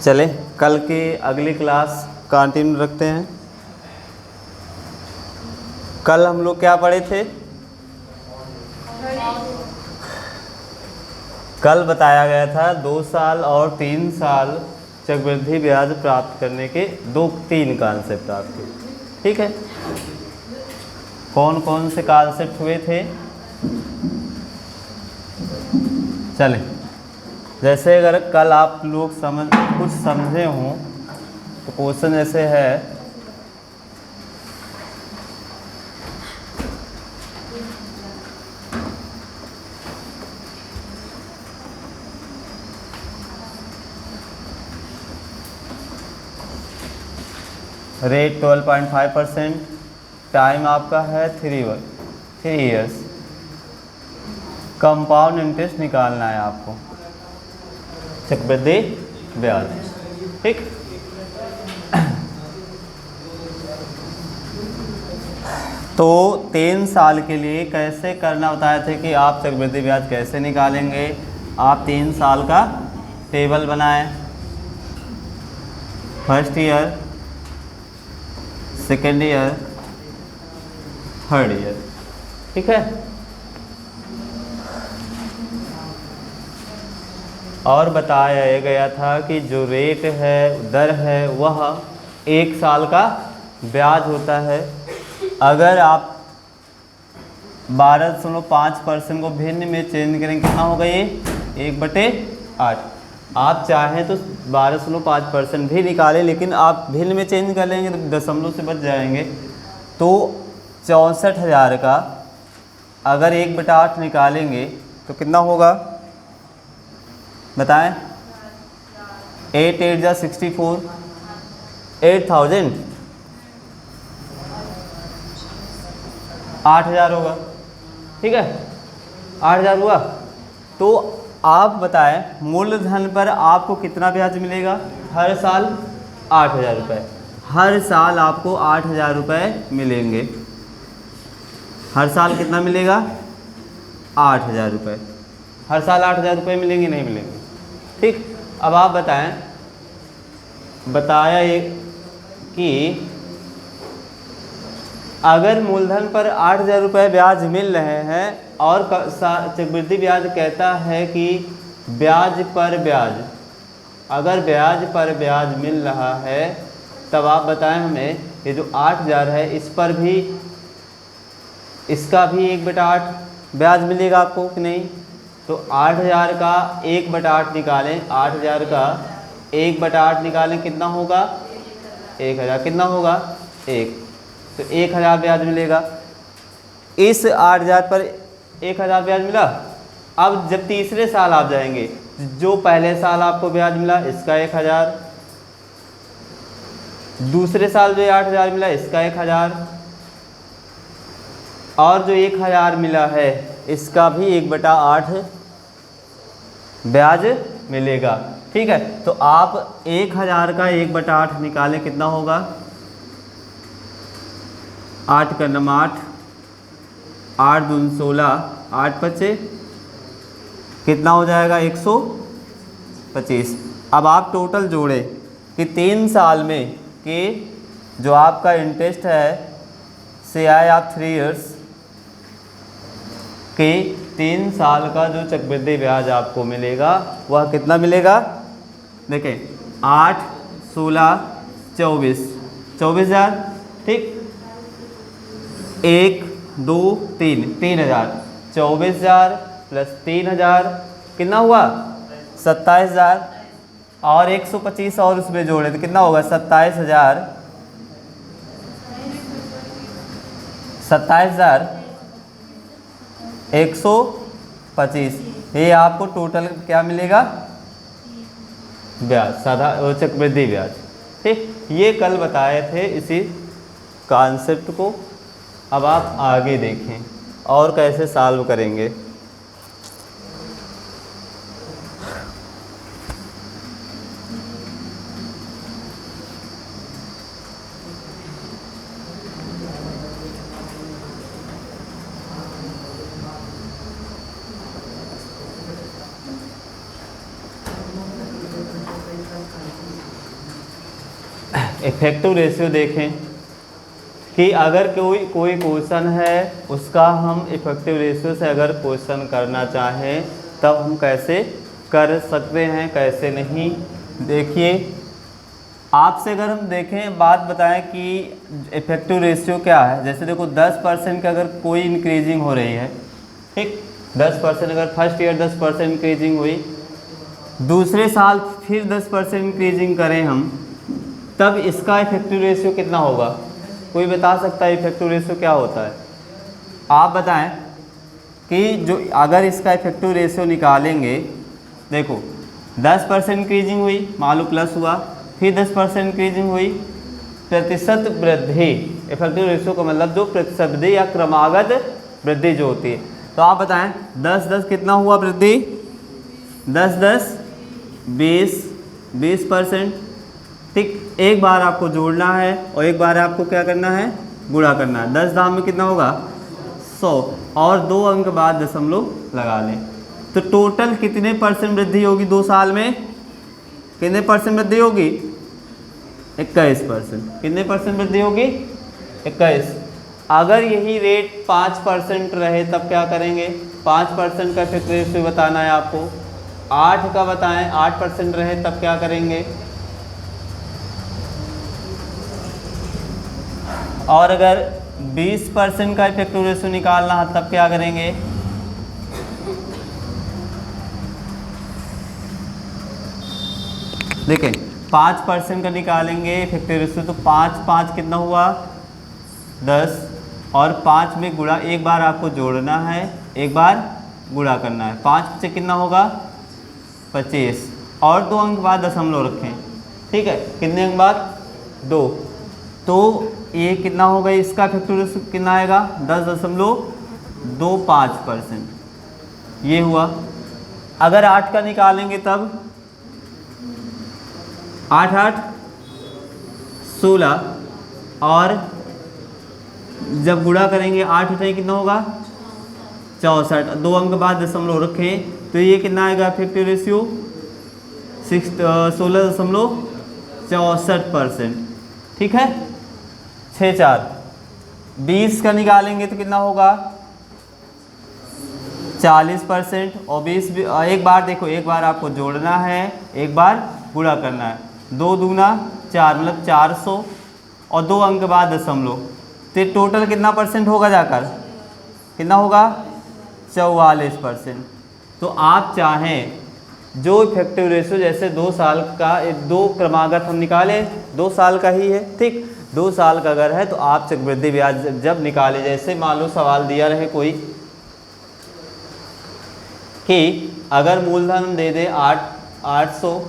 चले कल की अगली क्लास कंटिन्यू रखते हैं। कल हम लोग क्या पढ़े थे? कल बताया गया था 2 साल और 3 साल चक्रवृद्धि ब्याज प्राप्त करने के 2-3 कॉन्सेप्ट आपके, ठीक है। कौन कौन से कॉन्सेप्ट हुए थे? चलें, जैसे अगर कल आप लोग कुछ समझे हों तो क्वेश्चन ऐसे है, रेट 12.5%, टाइम आपका है 3 ईयर्स, कंपाउंड इंटरेस्ट निकालना है आपको, चक्रवृद्धि ब्याज, ठीक। तो 3 साल के लिए कैसे करना बताए थे कि आप चक्रवृद्धि ब्याज कैसे निकालेंगे। आप 3 साल का टेबल बनाएं, first year, second year, third year, ठीक है। और बताया गया था कि जो रेट है, दर है, वह 1 साल का ब्याज होता है। अगर आप 12.5% को भिन्न में चेंज करेंगे कितना होगा ये? 1/8। आप चाहें तो 12.5% भी निकालें, लेकिन आप भिन्न में चेंज कर लेंगे तो दशमलव से बच जाएंगे। तो 64,000 का अगर 1/8 निकालेंगे तो कितना होगा बताएं? 8 8 जा 64, 8,000, 8,000 होगा, ठीक है। 8,000 हुआ। तो आप बताएं मूलधन पर आपको कितना ब्याज मिलेगा? हर साल 8,000 रुपये। हर साल आपको 8,000 रुपये मिलेंगे। हर साल कितना मिलेगा? 8,000 रुपये। हर साल 8,000 रुपये मिलेंगे, नहीं मिलेंगे, ठीक। अब आप बताएं, बताया ये कि अगर मूलधन पर 8,000 रुपये ब्याज मिल रहे हैं और चक्रवृद्धि ब्याज कहता है कि ब्याज पर ब्याज, अगर ब्याज पर ब्याज मिल रहा है तब आप बताएं हमें ये जो 8,000 है इस पर भी, इसका भी 1/8 ब्याज मिलेगा आपको कि नहीं? तो 8,000 का 1/8 निकालें, 8,000 का 1/8 निकालें, कितना होगा? 1,000। कितना होगा? 1। तो 1,000 ब्याज मिलेगा। इस 8,000 पर 1,000 ब्याज मिला। अब जब तीसरे साल आप जाएंगे, जो पहले साल आपको ब्याज मिला इसका 1,000, दूसरे साल जो 8,000 मिला इसका 1,000, और जो 1,000 मिला है इसका भी 1/8 ब्याज मिलेगा, ठीक है। तो आप 1,000 का 1/8 निकालें, कितना होगा? 8 का नम 8, 8 दून 16, 8 बचे, कितना हो जाएगा? 125। अब आप टोटल जोड़े कि 3 साल में कि जो आपका इंटरेस्ट है से आए आप 3 ईयर्स के 3 साल का जो चक्रवृद्धि ब्याज आपको मिलेगा वह कितना मिलेगा? देखें 8, 16, 24, 24,000, ठीक। 1 2 3, 3,000, 24,000 प्लस 3,000 कितना हुआ? 27,000, और 125 और उसमें जोड़े तो कितना होगा? 27,000, 27,125। ये आपको टोटल क्या मिलेगा? ब्याज, साधा चक्रवृद्धि ब्याज, ठीक। ये कल बताए थे इसी कॉन्सेप्ट को। अब आप आगे देखें और कैसे सॉल्व करेंगे। इफेक्टिव रेशियो देखें कि अगर कोई क्वेश्चन है उसका हम इफेक्टिव रेशियो से अगर क्वेश्चन करना चाहें तब हम कैसे कर सकते हैं, कैसे नहीं। देखिए आपसे अगर हम देखें बात बताएं कि इफेक्टिव रेशियो क्या है। जैसे देखो 10% का अगर कोई इंक्रीजिंग हो रही है, ठीक, 10% अगर फर्स्ट ईयर 10% इंक्रीजिंग हुई, दूसरे साल फिर 10% इंक्रीजिंग करें हम, तब इसका इफेक्टिव रेशियो कितना होगा? कोई बता सकता है इफेक्टिव रेशियो क्या होता है? आप बताएं कि जो अगर इसका इफेक्टिव रेशियो निकालेंगे, देखो 10% इंक्रीजिंग हुई, मान लो प्लस हुआ, फिर 10% इंक्रीजिंग हुई, प्रतिशत वृद्धि, इफेक्टिव रेशियो का मतलब जो प्रतिशत वृद्धि या क्रमागत वृद्धि जो होती है। तो आप बताएं 10-10 कितना हुआ वृद्धि? 10-10 20%, ठीक। एक बार आपको जोड़ना है और एक बार आपको क्या करना है? गुणा करना है। 10 दाम में कितना होगा? 100, और 2 अंक बाद दशमलव लगा लें। तो टोटल कितने परसेंट वृद्धि होगी 2 साल में? कितने परसेंट वृद्धि होगी? 21%। कितने परसेंट वृद्धि होगी? 21। अगर यही रेट 5% रहे तब क्या करेंगे? 5% का इफेक्टिव रेशियो बताना है आपको। 8 का बताएं, 8% रहे तब क्या करेंगे? और अगर 20% का इफेक्टिव रेशियो निकालना है तब क्या करेंगे? देखें 5% का निकालेंगे इफेक्टिव रेशियो, तो 5 कितना हुआ? 10, और 5 में गुणा, एक बार आपको जोड़ना है, एक बार गुणा करना है। 5 से कितना होगा? 25, और 2 अंक बाद दशमलव रखें, ठीक है। कितने अंक बाद? 2। तो ये कितना होगा? इसका इफेक्टिव रेशियो कितना आएगा? 10.25%। ये हुआ। अगर 8 का निकालेंगे तब 8-8 16, और जब गुणा करेंगे 8 8 कितना होगा? 64, 2 अंक बाद दशमलव रखें, तो ये कितना आएगा इफेक्टिव रेशियो? 16.64%, ठीक है। 6-4 20 का निकालेंगे तो कितना होगा? 40%, और 20 एक बार देखो, एक बार आपको जोड़ना है, एक बार गुणा करना है। 2 दूना 4 मतलब 400, और 2 अंक बाद दशमलव, तो टोटल कितना परसेंट होगा जाकर? कितना होगा? 44%। तो आप चाहें जो इफेक्टिव रेशियो, जैसे 2 साल का 2 क्रमागत हम निकाले, 2 साल का ही है, ठीक। 2 साल का अगर है तो आप चक्रवृद्धि ब्याज जब निकाले, जैसे मान लो सवाल दिया रहे कोई कि अगर मूलधन दे दे 800,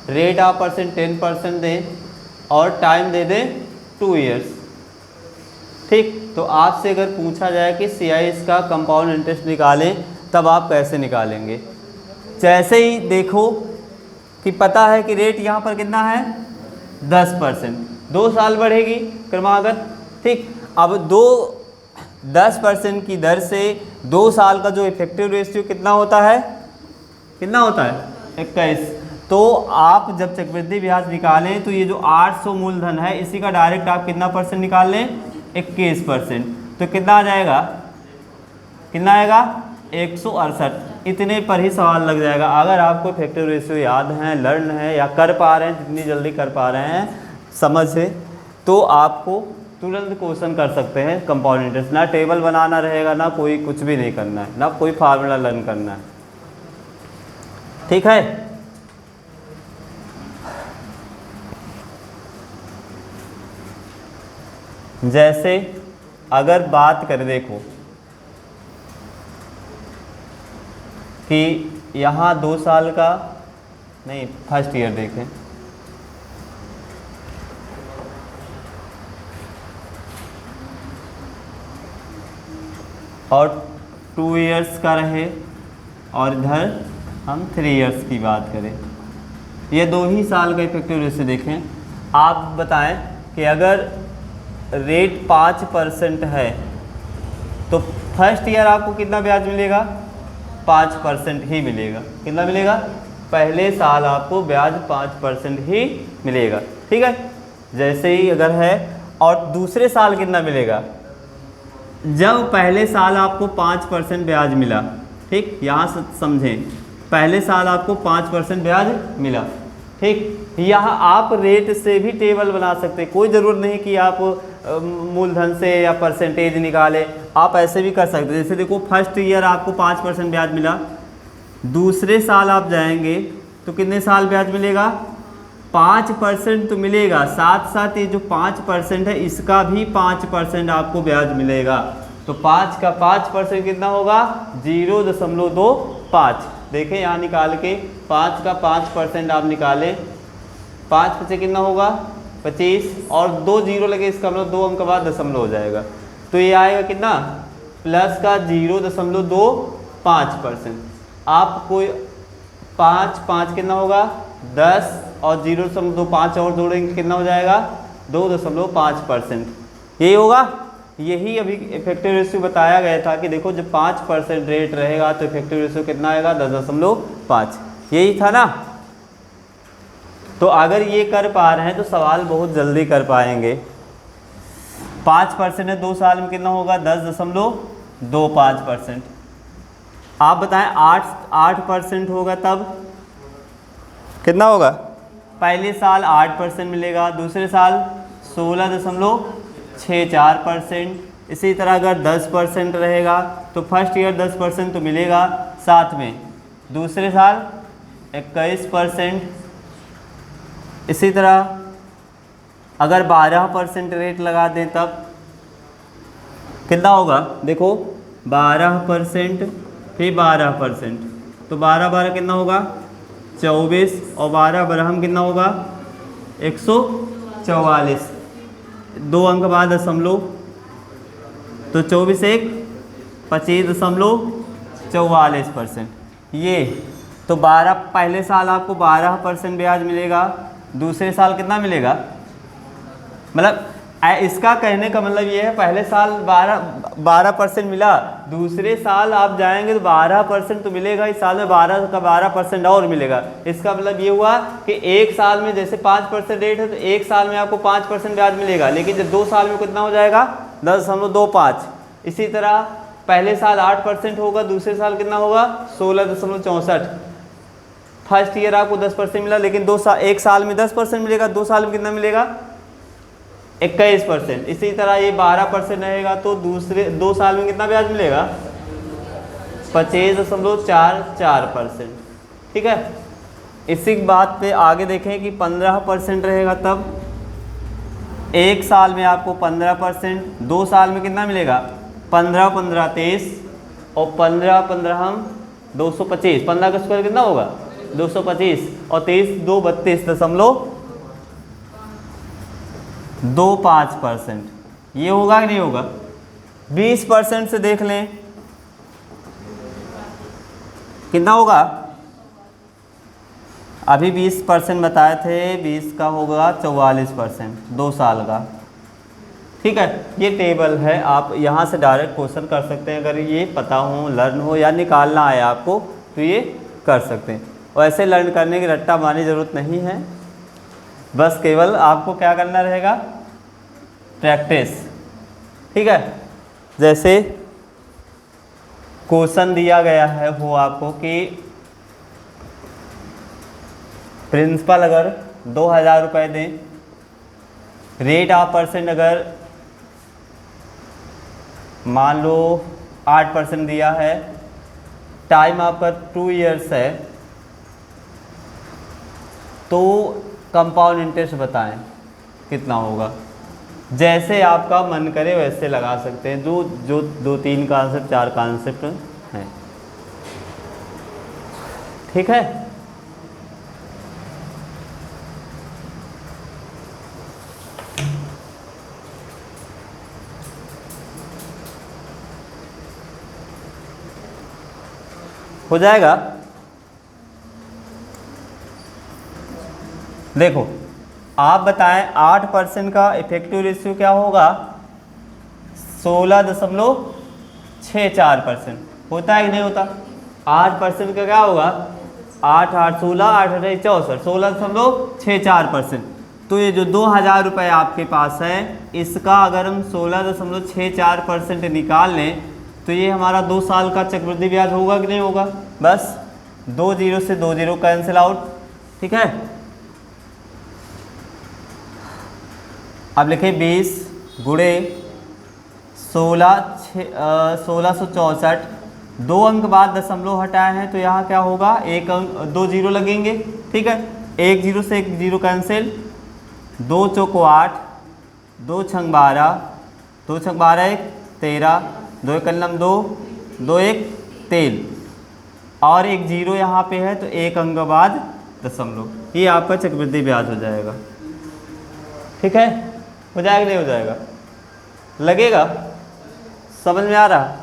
रेट ऑफ परसेंट 10% दें, और टाइम दे दें 2 इयर्स, ठीक। तो आपसे अगर पूछा जाए कि CIS का कंपाउंड इंटरेस्ट निकालें, तब आप कैसे निकालेंगे? जैसे ही देखो कि पता है कि रेट यहाँ पर कितना है? 10%, 2 साल बढ़ेगी क्रमागत, ठीक। अब 10% की दर से 2 साल का जो इफेक्टिव रेशियो कितना होता है? कितना होता है? 21। तो आप जब चक्रवृद्धि ब्याज निकालें तो ये जो 800 मूलधन है, इसी का डायरेक्ट आप कितना परसेंट निकाल लें? 21%। तो कितना आ जाएगा? कितना आएगा? 168। इतने पर ही सवाल लग जाएगा। अगर आपको इफेक्टिव रेशियो याद है, लर्न है, या कर पा रहे हैं, जितनी जल्दी कर पा रहे हैं समझ से, तो आपको तुरंत क्वेश्चन कर सकते हैं कंपाउंड इंटरेस्ट। ना टेबल बनाना रहेगा, ना कोई कुछ भी नहीं करना है, ना कोई फार्मूला लर्न करना है, ठीक है। जैसे अगर बात करें, देखो कि यहाँ 2 साल का नहीं, फर्स्ट ईयर देखें, और 2 इयर्स का रहे, और इधर हम 3 इयर्स की बात करें, ये 2 ही साल का इफेक्टिव रेशियो देखें। आप बताएं कि अगर रेट 5% है तो फर्स्ट ईयर आपको कितना ब्याज मिलेगा? 5% ही मिलेगा। कितना मिलेगा? पहले साल आपको ब्याज 5% ही मिलेगा, ठीक है। जैसे ही अगर है, और दूसरे साल कितना मिलेगा, जब पहले साल आपको 5% ब्याज मिला, ठीक, यहाँ से समझें, पहले साल आपको 5% ब्याज मिला, ठीक, यहाँ आप रेट से भी टेबल बना सकते हैं, कोई ज़रूरत नहीं कि आप मूलधन से या परसेंटेज निकालें, आप ऐसे भी कर सकते हैं। जैसे देखो फर्स्ट ईयर आपको 5% ब्याज मिला, दूसरे साल आप जाएंगे तो कितने साल ब्याज मिलेगा, 5% तो मिलेगा, साथ साथ ये जो 5% है इसका भी 5% आपको ब्याज मिलेगा। तो 5 का 5% कितना होगा, 0.25। देखें यहाँ निकाल के 5 का 5% आप निकालें, 5 में से कितना होगा 25, और 2 जीरो लगे, इसका मतलब 2 अंक बाद दशमलव हो जाएगा, तो ये आएगा कितना, प्लस का 0.25%। आप कोई 5 कितना होगा 10, और 0.25 और जोड़ेंगे कितना हो जाएगा 2.5%। यही होगा, यही अभी इफेक्टिव रेशियो बताया गया था कि देखो जब 5% रेट रहेगा तो इफेक्टिव रेशियो कितना आएगा 10.5, यही था ना। तो अगर ये कर पा रहे हैं तो सवाल बहुत जल्दी कर पाएंगे। 5% है 2 साल में कितना होगा 10.25%। आप बताएं 8% होगा तब कितना होगा, पहले साल 8% मिलेगा, दूसरे साल 16.64%। इसी तरह अगर 10% रहेगा तो फर्स्ट ईयर 10% तो मिलेगा, साथ में दूसरे साल 21%। इसी तरह अगर 12% रेट लगा दें तब कितना होगा, देखो 12% फिर 12%, तो 12 कितना होगा 24, और 12 बरहम कितना होगा 144, 2 अंक बाद दशमलव, तो 24 1 25.44%। ये तो 12 पहले साल आपको 12% ब्याज मिलेगा, दूसरे साल कितना मिलेगा, मतलब इसका कहने का मतलब ये है पहले साल 12% मिला, दूसरे साल आप जाएंगे तो 12% तो मिलेगा, इस साल में 12 का 12% और मिलेगा। इसका मतलब ये हुआ कि एक साल में जैसे 5% रेट है तो एक साल में आपको 5% ब्याज मिलेगा, लेकिन जब 2 साल में कितना हो जाएगा 10.25। इसी तरह पहले साल 8% होगा, दूसरे साल कितना होगा 16.64। फर्स्ट ईयर आपको 10% मिला, लेकिन एक साल में 10% मिलेगा, 2 साल में कितना मिलेगा 21%। इसी तरह ये 12% रहेगा तो दूसरे 2 साल में कितना ब्याज मिलेगा 25.44%। ठीक है, इसी बात पे आगे देखें कि 15% रहेगा तब एक साल में आपको 15%, 2 साल में कितना मिलेगा 15 15 23, और 15 15 हम 225, 15 का स्क्वायर कितना होगा 225, और 23 2 32.25%। ये होगा कि नहीं होगा। 20% से देख लें कितना होगा, अभी 20% बताए थे, 20 का होगा 44%, 2 साल का। ठीक है, ये टेबल है, आप यहाँ से डायरेक्ट क्वेश्चन कर सकते हैं, अगर ये पता हो, लर्न हो या निकालना आए आपको तो ये कर सकते हैं। और ऐसे लर्न करने की रट्टा मारने ज़रूरत नहीं है, बस केवल आपको क्या करना रहेगा, प्रैक्टिस। ठीक है, जैसे क्वेश्चन दिया गया है हो आपको कि प्रिंसिपल अगर 2000 रुपये दें, रेट ऑफ परसेंट अगर मान लो 8% दिया है, टाइम आपका 2 इयर्स है, तो कंपाउंड इंटरेस्ट बताएं कितना होगा। जैसे आपका मन करे वैसे लगा सकते हैं, जो 2-3 कॉन्सेप्ट 4 कॉन्सेप्ट हैं। ठीक है, हो जाएगा। देखो आप बताएं 8% का इफेक्टिव रेशियो क्या होगा 16.64%। होता है कि नहीं होता। 8% का क्या होगा 8 8 16 8 8 64, 16.64%। तो ये जो 2000 रुपये आपके पास है, इसका अगर हम 16.64% निकाल लें तो ये हमारा 2 साल का चक्रवृद्धि ब्याज होगा कि नहीं होगा। बस 2 जीरो से 2 जीरो कैंसिल आउट, ठीक है। अब लिखें 20 गुणे 1664, 2 अंक बाद दशमलव हटाए हैं तो यहाँ क्या होगा, 1 अंक 2 जीरो लगेंगे, ठीक है। 1 जीरो से 1 जीरो कैंसिल, 2 चौको 8, 2 छंग 12, 2 छंग 12 1 13, 2 एक कलम 2, 2 एक 3 और 1 जीरो यहाँ पे है तो 1 अंक बाद दशमलव, ये आपका चक्रवृद्धि ब्याज हो जाएगा, ठीक है। हो जाएगा नहीं हो जाएगा, लगेगा, समझ में आ रहा।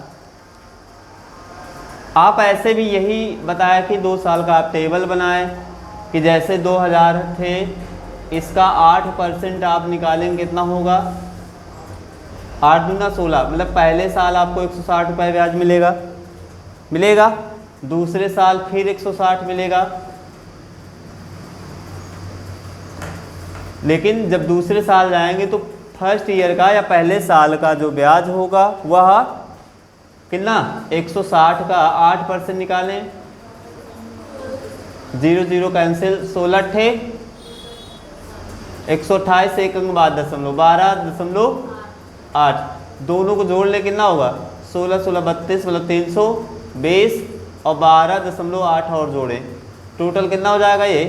आप ऐसे भी यही बताया कि 2 साल का आप टेबल बनाएं कि जैसे 2000 थे, इसका 8% आप निकालेंगे कितना होगा, 8 दूना 16, मतलब पहले साल आपको 160 रुपये ब्याज मिलेगा, दूसरे साल फिर 160 मिलेगा, लेकिन जब दूसरे साल जाएंगे तो फर्स्ट ईयर का या पहले साल का जो ब्याज होगा वह कितना, 160 का 8% निकालें, 0 0 कैंसिल, 16 थे 128 से 1 अंक बाद दशमलव, 12.8, दोनों को जोड़ ले कितना होगा, 16 16 32, मतलब 320 और 12.8 और जोड़े, टोटल कितना हो जाएगा, ये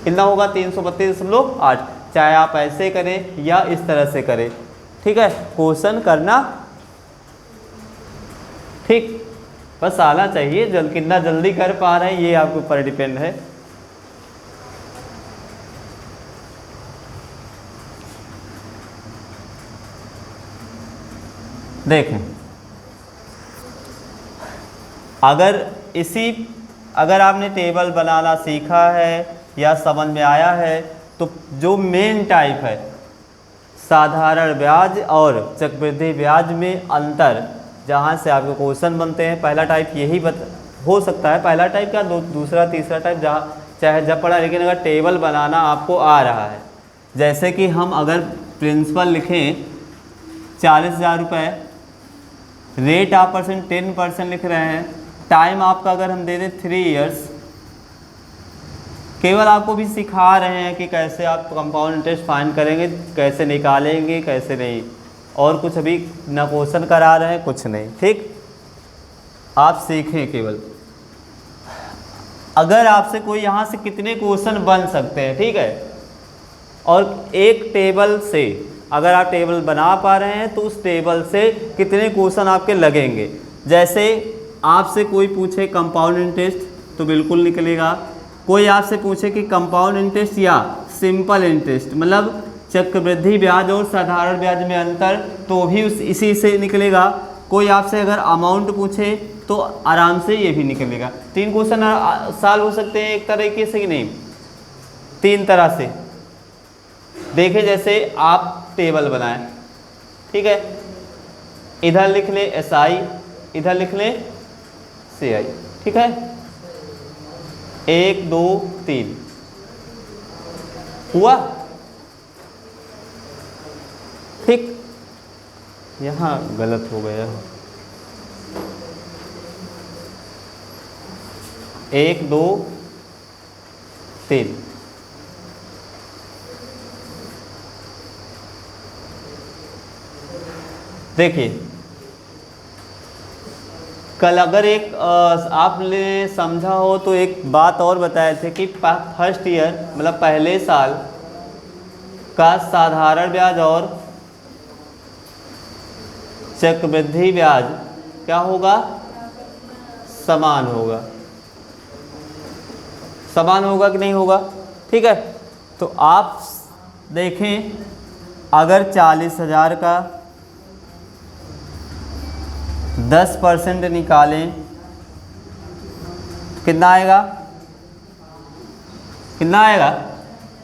कितना होगा, 332.8। चाहे आप ऐसे करें या इस तरह से करें, ठीक है, क्वेश्चन करना, ठीक, बस आना चाहिए, कितना जल्दी कर पा रहे हैं ये आपके ऊपर डिपेंड है। देखें, अगर आपने टेबल बनाना सीखा है या समझ में आया है तो जो मेन टाइप है साधारण ब्याज और चक्रवृद्धि ब्याज में अंतर, जहाँ से आपके क्वेश्चन बनते हैं, पहला टाइप यही हो सकता है, पहला टाइप क्या, दूसरा तीसरा टाइप जहाँ चाहे जब पढ़ा, लेकिन अगर टेबल बनाना आपको आ रहा है, जैसे कि हम अगर प्रिंसिपल लिखें 40,000 रुपये, रेट आप 10% लिख रहे हैं, टाइम आपका अगर हम दे दें 3 इयर्स, केवल आपको भी सिखा रहे हैं कि कैसे आप कंपाउंड इंटरेस्ट फाइंड करेंगे, कैसे निकालेंगे, कैसे नहीं, और कुछ अभी न क्वेश्चन करा रहे हैं, कुछ नहीं, ठीक, आप सीखें केवल। अगर आपसे कोई यहाँ से कितने क्वेश्चन बन सकते हैं, ठीक है, और एक टेबल से अगर आप टेबल बना पा रहे हैं तो उस टेबल से कितने क्वेश्चन आपके लगेंगे। जैसे आपसे कोई पूछे कंपाउंड इंटरेस्ट तो बिल्कुल निकलेगा, कोई आपसे पूछे कि कंपाउंड इंटरेस्ट या सिंपल इंटरेस्ट, मतलब चक्रवृद्धि ब्याज और साधारण ब्याज में अंतर, तो भी इसी से निकलेगा। कोई आपसे अगर अमाउंट पूछे तो आराम से ये भी निकलेगा। 3 क्वेश्चन साल हो सकते हैं एक तरीके से कि नहीं, 3 तरह से। देखें, जैसे आप टेबल बनाएं, ठीक है, इधर लिख ले SI, इधर लिख ले CI, ठीक है, 1 2 3 हुआ, ठीक, यहाँ गलत हो गया, 1 2 3, देखिए कल अगर एक आपने समझा हो तो एक बात और बताए थे कि फर्स्ट ईयर मतलब पहले साल का साधारण ब्याज और चक्रवृद्धि ब्याज क्या होगा, समान होगा। समान होगा कि नहीं होगा, ठीक है। तो आप देखें, अगर 40,000 का 10% निकालें कितना आएगा, कितना आएगा,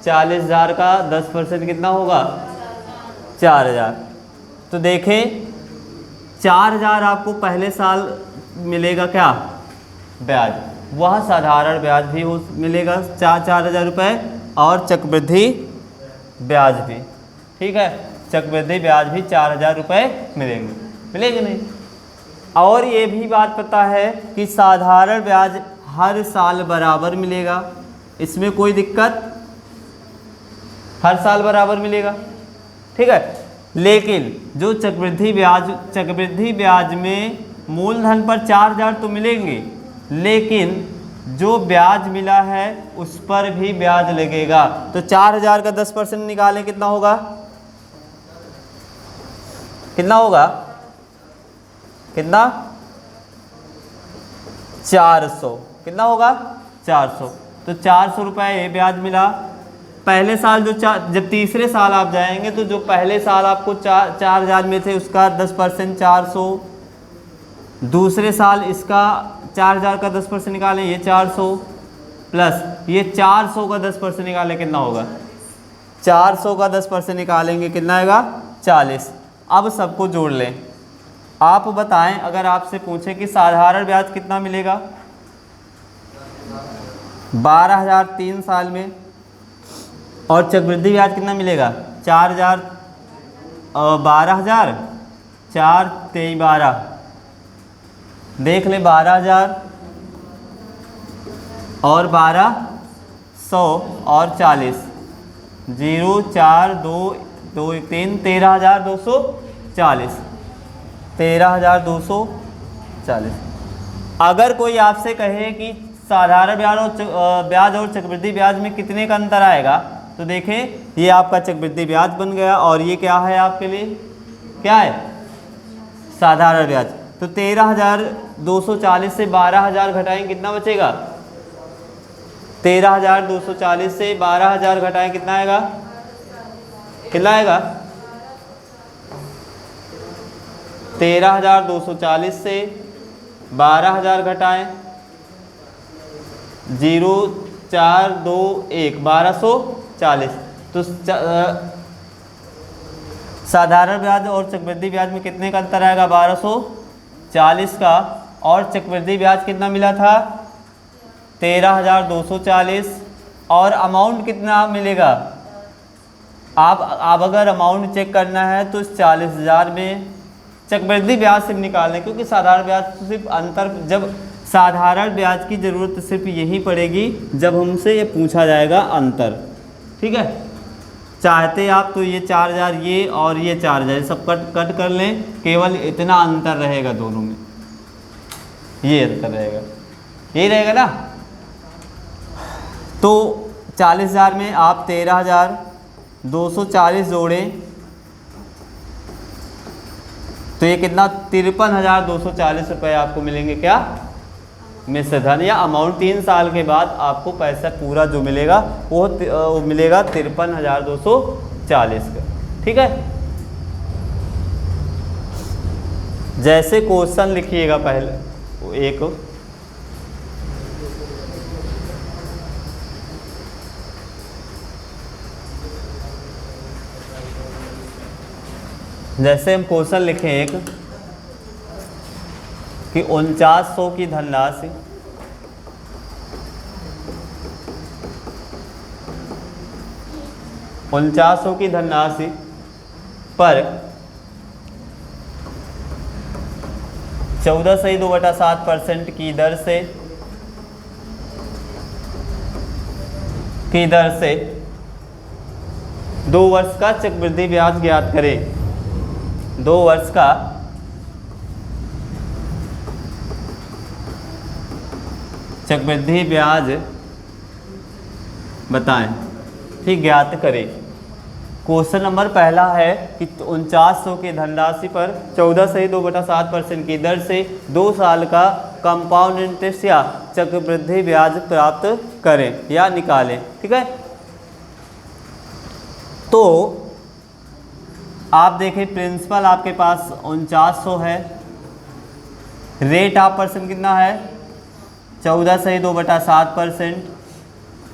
40,000 का 10% कितना होगा, 4,000। तो देखें 4,000 आपको पहले साल मिलेगा क्या, ब्याज, वह साधारण ब्याज भी मिलेगा 4,000 रुपये और चक्रवृद्धि ब्याज भी, ठीक है, चक्रवृद्धि ब्याज भी 4,000 रुपये मिलेंगे, मिलेंगे नहीं। और ये भी बात पता है कि साधारण ब्याज हर साल बराबर मिलेगा, इसमें कोई दिक्कत, हर साल बराबर मिलेगा, ठीक है। लेकिन जो चक्रवृद्धि ब्याज में मूलधन पर 4,000 तो मिलेंगे, लेकिन जो ब्याज मिला है उस पर भी ब्याज लगेगा। तो 4,000 का 10% निकालें, कितना होगा, कितना होगा, कितना, 400, कितना होगा, 400। तो 400 रुपये ब्याज मिला पहले साल। जब तीसरे साल आप जाएंगे तो जो पहले साल आपको 4,000 में थे उसका 10% 400, दूसरे साल इसका 4,000 का 10% निकालें, ये 400 प्लस ये 400 का 10% निकालें, कितना होगा, 400 का 10% निकालेंगे, कितना आएगा, 40। अब सबको जोड़ लें। आप बताएं, अगर आपसे पूछे कि साधारण ब्याज कितना मिलेगा, 12,000 3 साल में, और चक्रवृद्धि ब्याज कितना मिलेगा, 4,000, 12,000, 4 3 12, देख ले, 12,000 और 1,200 और 40, 0 4 2 2 3, 13,240, 13,240। अगर कोई आपसे कहे कि साधारण ब्याज और चक्रवृद्धि ब्याज में कितने का अंतर आएगा, तो देखें ये आपका चक्रवृद्धि ब्याज बन गया और ये क्या है आपके लिए, क्या है, साधारण ब्याज। तो 13,240 से 12,000 घटाएं, कितना बचेगा, 13,240 से 12,000 घटाएं, कितना आएगा, कितना आएगा, 13,240 से 12,000 घटाएं, 0 4 2 1, 1,240। तो साधारण ब्याज और चक्रवृद्धि ब्याज में कितने का अंतर आएगा, 1,240 का, और चक्रवृद्धि ब्याज कितना मिला था, 13,240, और अमाउंट कितना मिलेगा, आप अगर अमाउंट चेक करना है तो इस 40,000 में चक्रवृद्धि ब्याज सिर्फ निकालना है, क्योंकि साधारण ब्याज तो सिर्फ अंतर, जब साधारण ब्याज की ज़रूरत सिर्फ यही पड़ेगी जब हमसे ये पूछा जाएगा अंतर, ठीक है। चाहते आप तो ये 4,000 ये और ये 4,000 सब कट कर लें, केवल इतना अंतर रहेगा दोनों में, ये अंतर रहेगा, यही रहेगा ना। तो 40,000 में आप 13,240 जोड़ें तो ये कितना, 53,240 रुपये आपको मिलेंगे, क्या, मिश्र धन या अमाउंट। 3 साल के बाद आपको पैसा पूरा जो मिलेगा वो मिलेगा 53,240 का, ठीक है। जैसे क्वेश्चन लिखिएगा पहले एक, जैसे हम क्वेश्चन लिखें एक कि 4900 की धनराशि पर 14.2/7% की दर से 2 वर्ष का चक्रवृद्धि ब्याज ज्ञात करें। 2 वर्ष का चक्रवृद्धि ब्याज बताएं, ठीक, ज्ञात करें। क्वेश्चन नंबर पहला है कि 4900 की धनराशि पर 14.2/7% की दर से 2 साल का कंपाउंड इंटरेस्ट या चक्रवृद्धि ब्याज प्राप्त करें या निकालें, ठीक है। तो आप देखें प्रिंसिपल आपके पास 4900 है, रेट ऑफ परसेंट कितना है, 14.2/7%,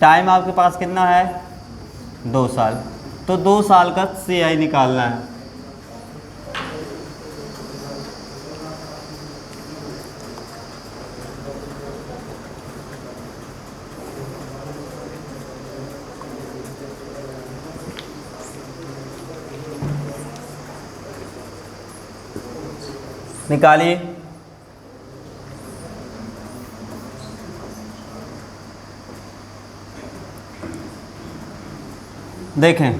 टाइम आपके पास कितना है, 2 साल। तो 2 साल का CI निकालना है। निकालिए। देखें,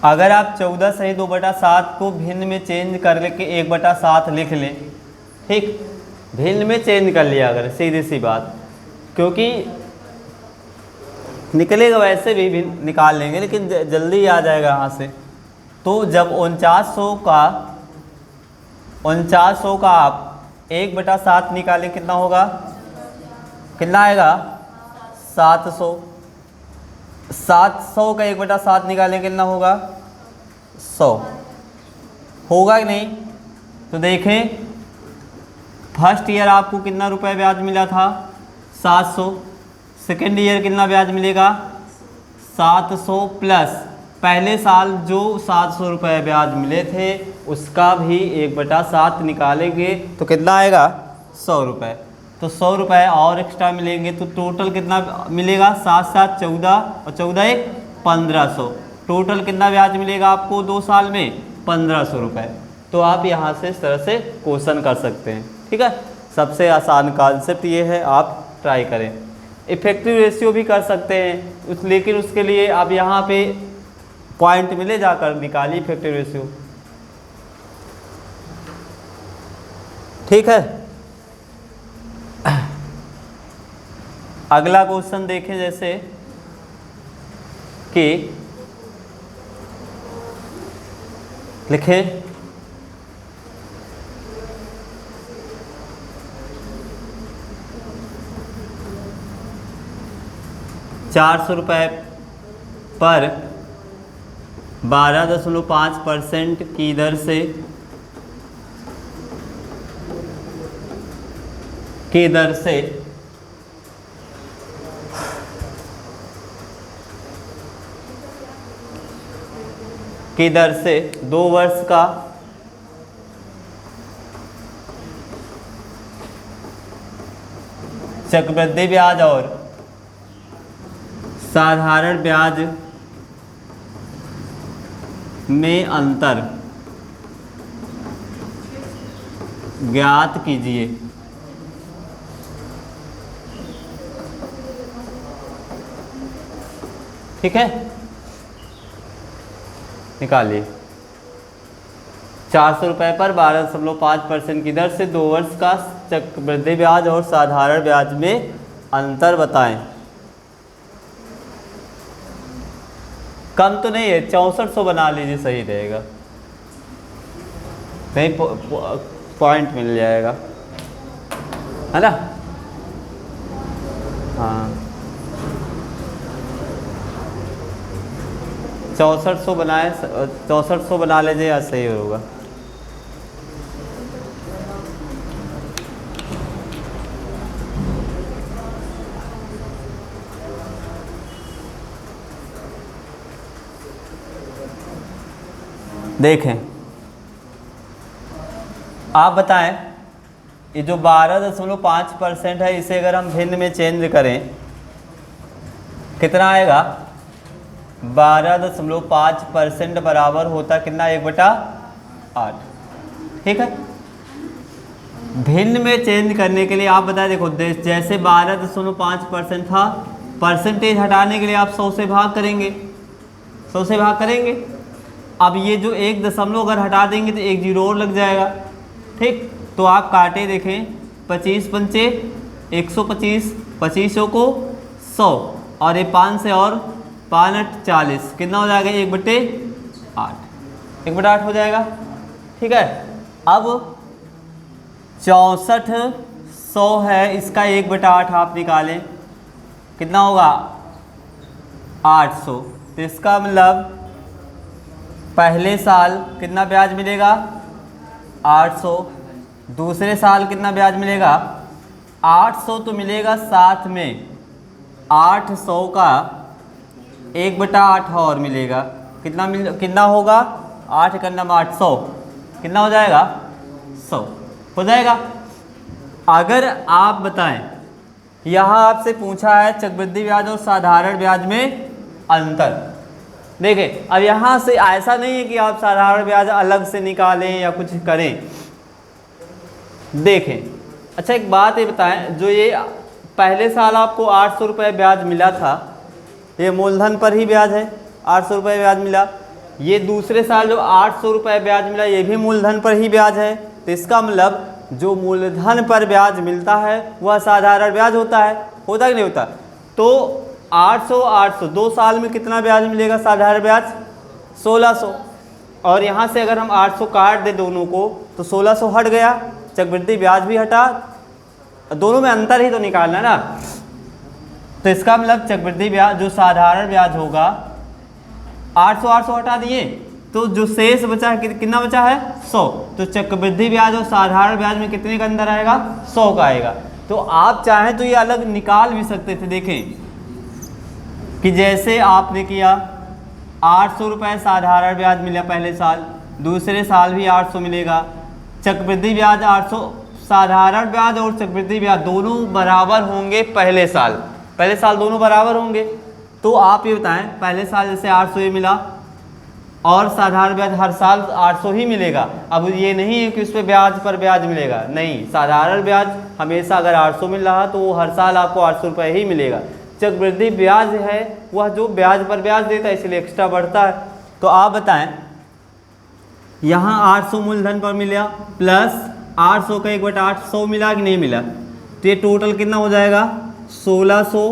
अगर आप 14 सही 2/7 को भिन्न में चेंज कर लेके 1/7 लिख लें, ठीक, भिन्न में चेंज कर लिया अगर, सीधी सी बात, क्योंकि निकलेगा वैसे भी भिन्न निकाल लेंगे लेकिन जल्दी आ जाएगा यहाँ से। तो जब 4900 का आप 1/7 निकालें कितना होगा, कितना आएगा 700। 700 का 1/7 निकालें कितना होगा 100, होगा कि नहीं। तो देखें, फर्स्ट ईयर आपको कितना रुपए ब्याज मिला था 700, सेकेंड ईयर कितना ब्याज मिलेगा 700 प्लस पहले साल जो 700 रुपये ब्याज मिले थे उसका भी 1/7 निकालेंगे तो कितना आएगा 100 रुपये। तो 100 रुपये और एक्स्ट्रा मिलेंगे तो टोटल कितना मिलेगा 7 7 14 और 14 1 1500। टोटल कितना ब्याज मिलेगा आपको 2 साल में 1500 रुपये। तो आप यहाँ से इस तरह से क्वेश्चन कर सकते हैं, ठीक है। सबसे आसान कॉन्सेप्ट ये है, आप ट्राई करें। इफेक्टिव रेशियो भी कर सकते हैं लेकिन उसके लिए आप यहाँ पे पॉइंट मिले जाकर निकालिए इफेक्टिव रेशियो, ठीक है। अगला क्वेश्चन देखें, जैसे कि लिखें 400 रुपये पर 12.5% की दर से की दर से 2 वर्ष का चक्रवृद्धि ब्याज और साधारण ब्याज में अंतर ज्ञात कीजिए। ठीक है, निकालिए। 400 रुपये पर 12.5% की दर से 2 वर्ष का चक्रवृद्धि ब्याज और साधारण ब्याज में अंतर बताएं। कम तो नहीं है, 6400 बना लीजिए, सही रहेगा, नहीं पॉइंट मिल जाएगा, है ना। हाँ, 6400 बनाए, 6400 बना लीजिए, या सही होगा। देखें, आप बताएं, ये जो 12.5% है इसे अगर हम भिन्न में चेंज करें कितना आएगा, 12.5% बराबर होता कितना, 1/8। ठीक है, भिन्न में चेंज करने के लिए आप बताएं, देखो जैसे 12.5% था, परसेंटेज हटाने के लिए आप 100 से भाग करेंगे, 100 से भाग करेंगे। अब ये जो 1 दशमलव अगर हटा देंगे तो 1 जीरो और लग जाएगा। ठीक, तो आप काटे देखें, 25 पंचे 125, 25 को 100 और ये 5 से और 5 8 40, कितना हो जाएगा 1/8, 1/8 हो जाएगा। ठीक है, अब 6400 है, इसका 1/8 आप निकालें, कितना होगा 800। तो इसका मतलब पहले साल कितना ब्याज मिलेगा 800, दूसरे साल कितना ब्याज मिलेगा 800, तो मिलेगा साथ में 800 का 1/8 और मिलेगा, कितना होगा 8 का नंबर 800, कितना हो जाएगा 100 हो जाएगा। अगर आप बताएं, यहाँ आपसे पूछा है चक्रवृद्धि ब्याज और साधारण ब्याज में अंतर, देखिए अब यहाँ से ऐसा नहीं है कि आप साधारण ब्याज अलग से निकालें या कुछ करें। देखें, अच्छा एक बात ये बताएं, जो ये पहले साल आपको 800 रुपये ब्याज मिला था, ये मूलधन पर ही ब्याज है, 800 रुपये ब्याज मिला। ये दूसरे साल जो 800 रुपये ब्याज मिला, ये भी मूलधन पर ही ब्याज है। तो इसका मतलब जो मूलधन पर ब्याज मिलता है वह साधारण ब्याज होता है, होता कि नहीं होता। तो 800 800 2 साल में कितना ब्याज मिलेगा साधारण ब्याज? 1600। और यहाँ से अगर हम 800 काट दें दोनों को तो 1600 हट गया, चक्रवृद्धि ब्याज भी हटा, दोनों में अंतर ही तो निकालना ना। तो इसका मतलब चक्रवृद्धि ब्याज जो साधारण ब्याज होगा 800 800 हटा दिए तो जो शेष बचा है कितना बचा है? 100। तो चक्रवृद्धि ब्याज और साधारण ब्याज में कितने का अंतर आएगा? 100 का आएगा। तो आप चाहें तो ये अलग निकाल भी सकते थे। देखें कि जैसे आपने किया 800 रुपये साधारण ब्याज मिला पहले साल, दूसरे साल भी 800 मिलेगा, चक्रवृद्धि ब्याज 800, साधारण ब्याज और चक्रवृद्धि ब्याज दोनों बराबर होंगे पहले साल दोनों बराबर होंगे। तो आप ये बताएं पहले साल जैसे 800 ये मिला और साधारण ब्याज हर साल 800 ही मिलेगा। अब ये नहीं है कि उस पर ब्याज पर ब्याज मिलेगा, नहीं, साधारण ब्याज हमेशा अगर 800 मिल रहा तो वो हर साल आपको 800 रुपये ही मिलेगा। चक्रवृद्धि ब्याज है वह जो ब्याज पर ब्याज देता है, इसलिए एक्स्ट्रा बढ़ता है। तो आप बताएं यहाँ 800 मूलधन पर मिला प्लस 800 का 1/800 मिला कि नहीं मिला, तो ये टोटल कितना हो जाएगा? 1600।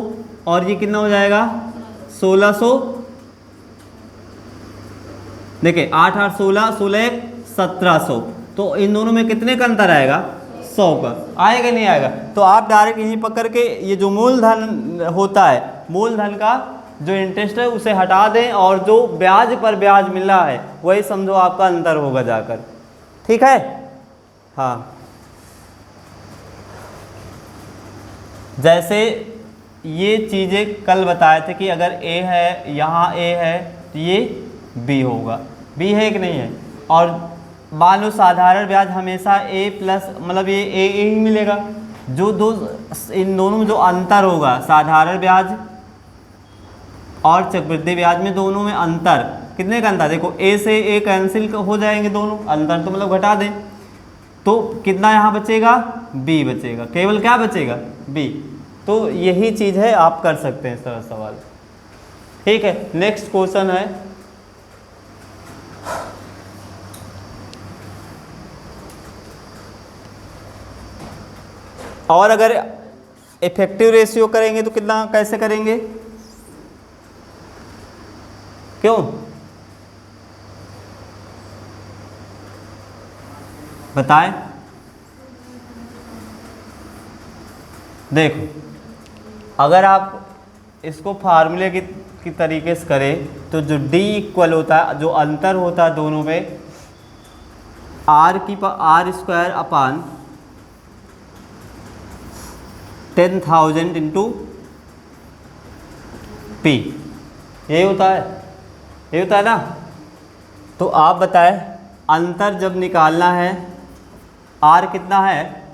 और ये कितना हो जाएगा? 1600। देखिए 8 8 16, 16 1 1700। तो इन दोनों में कितने का अंतर आएगा? 100 का। आएगा नहीं आएगा? तो आप डायरेक्ट यहीं पकड़ के ये जो मूलधन होता है, मूलधन का जो इंटरेस्ट है उसे हटा दें और जो ब्याज पर ब्याज मिल रहा है वही समझो आपका अंतर होगा जाकर। ठीक है? हाँ, जैसे ये चीज़ें कल बताए थे कि अगर ए है, यहाँ ए है तो ये बी होगा, बी है कि नहीं है। और मान लो साधारण ब्याज हमेशा ए प्लस, मतलब ये ए ही मिलेगा। जो दो इन दोनों में जो अंतर होगा साधारण ब्याज और चक्रवृद्धि ब्याज में, दोनों में अंतर कितने का अंतर? देखो ए से ए कैंसिल हो जाएंगे दोनों, अंतर तो मतलब घटा दें तो कितना यहाँ बचेगा? बी बचेगा, केवल क्या बचेगा? बी। तो यही चीज़ है, आप कर सकते हैं सरल सवाल। ठीक है, नेक्स्ट क्वेश्चन है और अगर इफेक्टिव रेशियो करेंगे तो कितना, कैसे करेंगे? क्यों बताएं? देखो अगर आप इसको फार्मूले की तरीके से करें तो जो D इक्वल होता है, जो अंतर होता है दोनों में, R square upon 10,000 into P, यही होता है ना। तो आप बताएं अंतर जब निकालना है, R कितना है?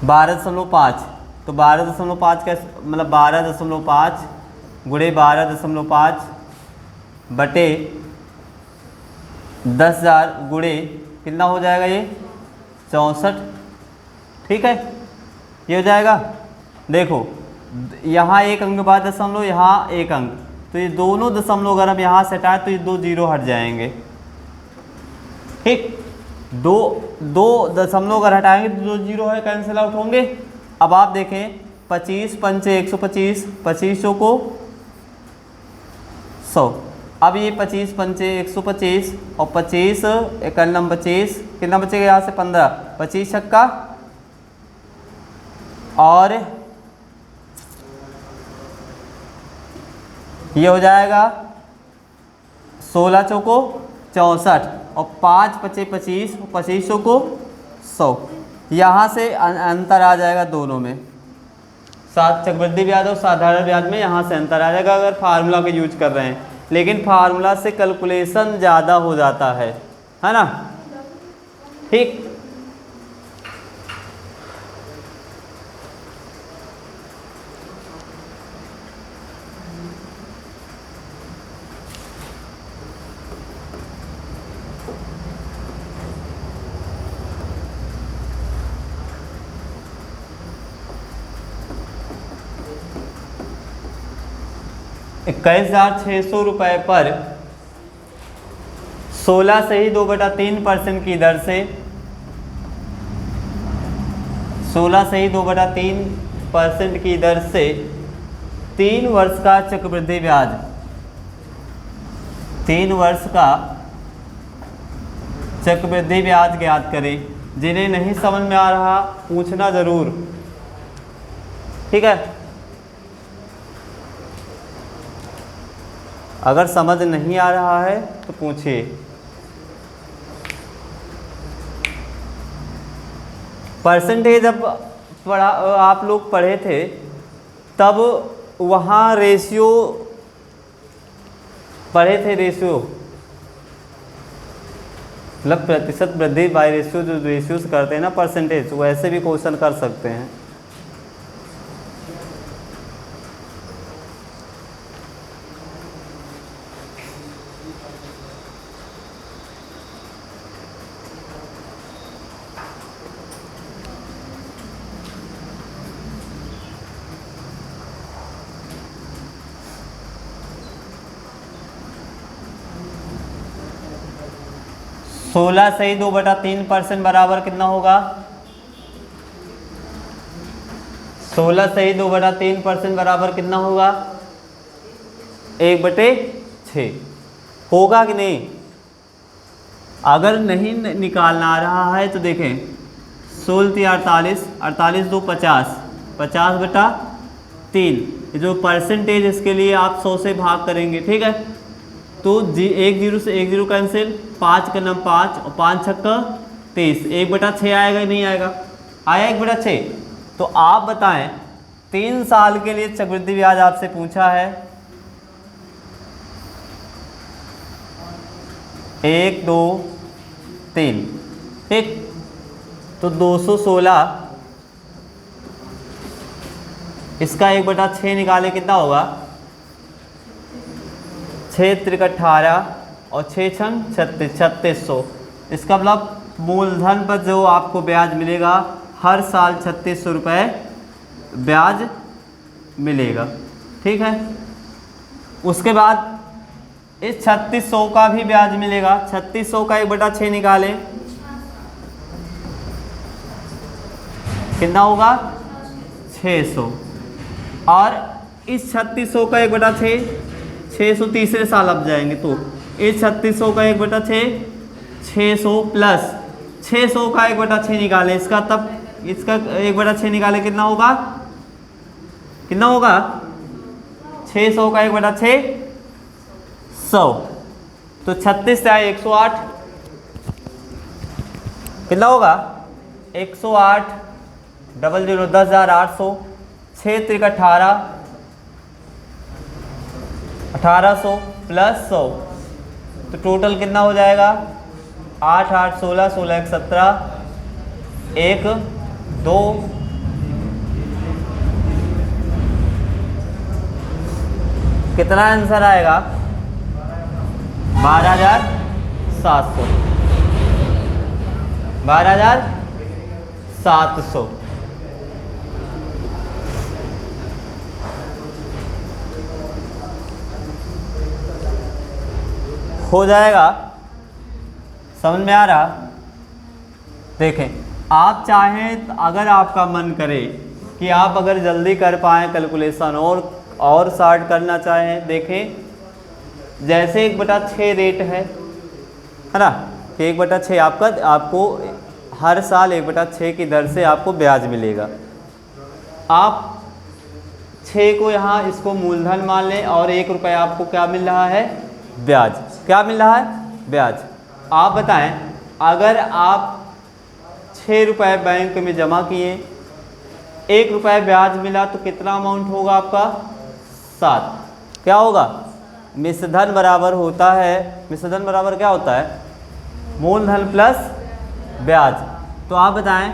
12.5। तो 12.5 का मतलब 12.5 गुणे 12.5 बटे 10,000 गुणे कितना हो जाएगा? ये 64। ठीक है, ये हो जाएगा। देखो यहाँ एक अंक बाद दशमलव, यहाँ एक अंक, तो ये दोनों दशमलव अगर हम यहाँ से हटाएं तो ये 2 जीरो हट जाएंगे। ठीक, दो दशमलव अगर हटाएंगे तो 2 जीरो है, कैंसिल आउट होंगे। अब आप देखें 25 पंचे 125, 2500 को 100। अब ये 25 पंचे 125 और 25 91 25, कितना बचेगा यहाँ से? 15, 25 छक्का और ये हो जाएगा 16 चौको 64 और 5 पचे 25, 2500 को 100। यहाँ से अंतर आ जाएगा दोनों में, चक्रवृद्धि ब्याज और साधारण ब्याज में यहाँ से अंतर आ जाएगा अगर फार्मूला का यूज कर रहे हैं। लेकिन फार्मूला से कैलकुलेशन ज़्यादा हो जाता है ना। ठीक, 21,600 रुपये पर 16 से ही 2/3% की दर से 16 से ही 2/3% की दर से 3 वर्ष का चक्रवृद्धि ब्याज, 3 वर्ष का चक्रवृद्धि ब्याज ज्ञात करें। जिन्हें नहीं समझ में आ रहा पूछना जरूर, ठीक है। अगर समझ नहीं आ रहा है तो पूछिए। परसेंटेज जब पढ़ा आप लोग पढ़े थे तब वहाँ रेशियो पढ़े थे, रेशियो मतलब प्रतिशत वृद्धि बाय रेशियो, जो रेशियोज करते हैं ना परसेंटेज, वैसे भी क्वेश्चन कर सकते हैं। सोलह से ही 2/3% बराबर कितना होगा? 16 से ही 2/3% बराबर कितना होगा? 1/6 होगा कि नहीं? अगर नहीं निकालना आ रहा है तो देखें, 16 48, 48 2 50, 50/3, जो परसेंटेज इसके लिए आप 100 से भाग करेंगे, ठीक है। तो एक जीरो से एक जीरो कैंसिल, 5 का नम 5 और 5 छक्का 30, 1/6 आएगा नहीं आएगा? आया 1/6। तो आप बताएं 3 साल के लिए चक्रवृद्धि ब्याज आपसे पूछा है, 1 2 3, ठीक। तो 216 इसका 1/6 निकाले कितना होगा? 6 त्रिक 18 और 6 छंग 36, 3600। इसका मतलब मूलधन पर जो आपको ब्याज मिलेगा हर साल 3600 रुपये ब्याज मिलेगा, ठीक है। उसके बाद इस 3600 का भी ब्याज मिलेगा। 3600 का 1/6 निकालें, कितना होगा? 600। और इस 3600 का 1/6, 600 तीसरे साल अब जाएंगे, तो इस 3600 का 1/6, 600 प्लस 600 का 1/6 निकालें इसका, तब इसका 1/6 निकाले कितना होगा? कितना होगा? 600 का 1/6 100, तो 36 से आए 108, कितना होगा? 108 00 10,800, 6 त्रिक 18, 1800 प्लस 100, तो टोटल कितना हो जाएगा? 8 8 16, 16 1 17, 1 2, कितना आंसर आएगा? 12,700, 12,700। हो जाएगा? समझ में आ रहा? देखें, आप चाहें अगर आपका मन करे कि आप अगर जल्दी कर पाएँ कैलकुलेशन और शार्ट करना चाहें, देखें जैसे 1/6 रेट है ना, कि 1/6 आपको हर साल 1/6 की दर से आपको ब्याज मिलेगा। आप 6 को यहाँ इसको मूलधन मान लें और 1 रुपये आपको क्या मिल रहा है? ब्याज। क्या मिल रहा है? ब्याज। आप बताएं अगर आप 6 रुपये बैंक में जमा किए, 1 रुपये ब्याज मिला, तो कितना अमाउंट होगा आपका? 7। क्या होगा? मिश्रधन बराबर होता है, मिश्रधन बराबर क्या होता है? मूलधन प्लस ब्याज। तो आप बताएं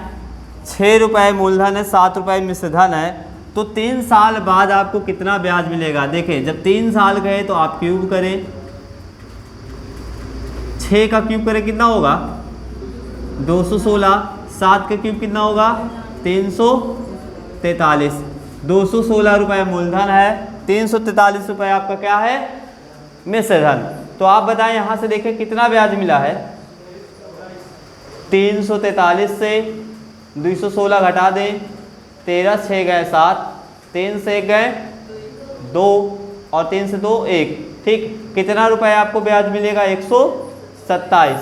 6 रुपये मूलधन है, 7 रुपये मिश्रधन है, तो 3 साल बाद आपको कितना ब्याज मिलेगा? देखें, जब 3 साल गए तो आप क्यूब करें, 6 का क्यूब करें कितना होगा? 216, 7 का क्यूब कितना होगा? 343। 216 रुपये मूलधन है, 343 रुपये आपका क्या है, मिश्र धन। तो आप बताएं यहाँ से देखें कितना ब्याज मिला है। 343 से 216 घटा दें, 13 6 गए 7, 3 से 1 गए 2 और 3 से 2 1, ठीक। कितना रुपए आपको ब्याज मिलेगा, 127।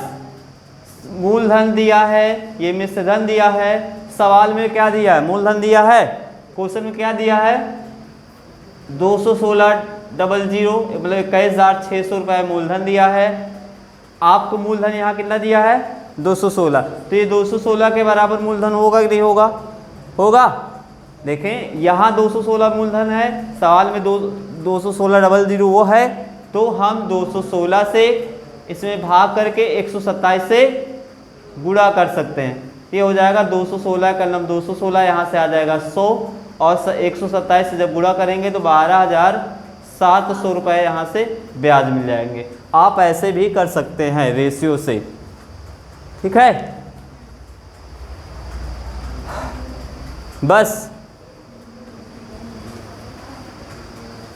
मूलधन दिया है, ये मिश्र धन दिया है। सवाल में क्या दिया है, मूलधन दिया है। क्वेश्चन में क्या दिया है, 216 मतलब 21,600 रुपये मूलधन दिया है। आपको मूलधन यहाँ कितना दिया है, 216। तो ये 216 के बराबर मूलधन होगा कि नहीं होगा, होगा। देखें यहाँ 216 मूलधन है, सवाल में 216,000 वो है, तो हम 216 से इसमें भाग करके 127 से गुणा कर सकते हैं। ये हो जाएगा 216 का नंबर 216, यहाँ से आ जाएगा 100 और 127 से जब गुणा करेंगे तो 12,700 रुपये यहाँ से ब्याज मिल जाएंगे। आप ऐसे भी कर सकते हैं रेशियो से, ठीक है। बस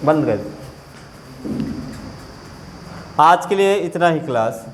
बंद कर, आज के लिए इतना ही क्लास।